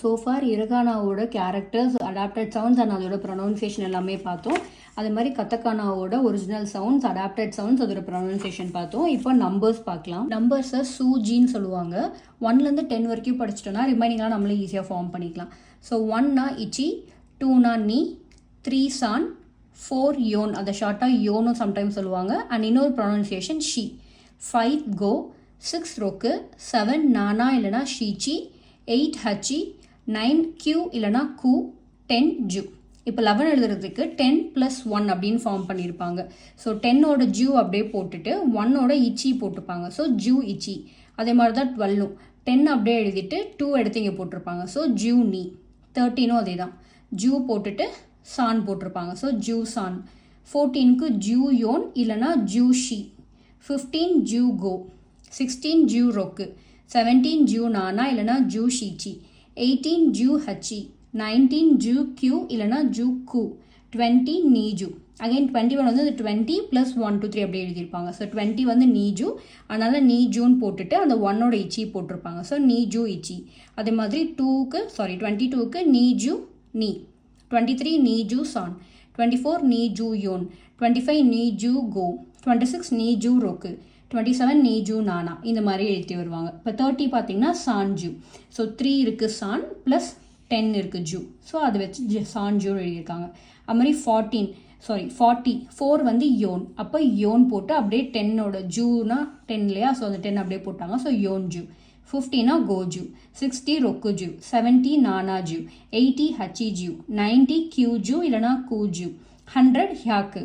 So far இரகானாவோட characters, adapted sounds and அதோட pronunciation எல்லாமே பார்த்தோம். அதே மாதிரி கத்தக்கானாவோட ஒரிஜினல் சவுண்ட்ஸ், அடாப்டட் சவுண்ட்ஸ், அதோட ப்ரொனவுன்சியேஷன் பார்த்தோம். இப்போ நம்பர்ஸ் பார்க்கலாம். நம்பர்ஸை சூஜின்னு சொல்லுவாங்க. 1லேருந்து 10 வரைக்கும் படிச்சிட்டோன்னா ரிமைனிங்லாம் நம்மளே ஈஸியாக ஃபார்ம் பண்ணிக்கலாம். ஸோ 1னா இச்சி, 2னா நீ, 3 சான், 4 யோன், அதை ஷார்ட்டாக யோனும் சம்டைம்ஸ் சொல்லுவாங்க. அண்ட் இன்னொரு ப்ரொனவுன்சியேஷன் ஷி. 5 கோ, 6 ரொக்கு, 7 நானா இல்லைனா ஷீச்சி, 8 ஹச்சி, 9 கியூ இல்லைனா கூ, 10 ஜூ. இப்போ 11 எழுதுறதுக்கு 10 + 1 அப்படின்னு ஃபார்ம் பண்ணியிருப்பாங்க. ஸோ 10ஓட ஜூ அப்படியே போட்டுட்டு 1ஓட இச்சி போட்டுப்பாங்க. ஸோ ஜூ இச்சி. அதே மாதிரி தான் 12ம் 10 அப்படியே எழுதிட்டு 2 எடுத்து இங்கே போட்டிருப்பாங்க. ஸோ ஜூ நீ. 13ம் அதே தான், ஜூ போட்டுட்டு சான் போட்டிருப்பாங்க. ஸோ ஜூ சான். 14க்கு ஜூ யோன் இல்லைனா ஜூ ஷி. 15 ஜூ கோ, 16 ஜூ ரொக்கு, 17 ஜூ நானா இல்லைனா ஜூ ஷீச்சி, 18 ஜூ ஹச்சி, 19 ஜூ கியூ இல்லைனா ஜூ கூ, 20 நீஜூ. அகைன் 21 வந்து 20 + 1 2 3 அப்படியே எழுதியிருப்பாங்க. ஸோ 20 வந்து நீஜூ, அதனால நீஜூன்னு போட்டுட்டு அந்த 1ஓட இச்சி போட்டிருப்பாங்க. ஸோ நீஜூ இச்சி. அதே மாதிரி 22க்கு நீஜூ நீ, 23 நீஜூ சான், 24 நீஜூ யோன், 25 நீஜூ கோ, 26 நீஜூ ரொக்கு, 27 நீஜூ நானா. இந்த மாதிரி எழுதி வருவாங்க. இப்போ 30 பார்த்தீங்கன்னா சான் ஜூ. ஸோ 3 இருக்குது சான் ப்ளஸ் 10 இருக்குது ஜூ. ஸோ அதை வச்சு சான் ஜூ எழுதியிருக்காங்க. அது மாதிரி 4 வந்து யோன். அப்போ யோன் போட்டு அப்படியே 10ஓட ஜூனா 10 இல்லையா, ஸோ அந்த 10 அப்படியே போட்டாங்க. So யோன் zoo. 50னா கோஜூ, 60 ரொக்குஜூ, 70 நானாஜூ, 80 ஹச்சிஜூ, 90 கியூஜூ இல்லைனா கூஜூ, 100 ஹியாக்கு.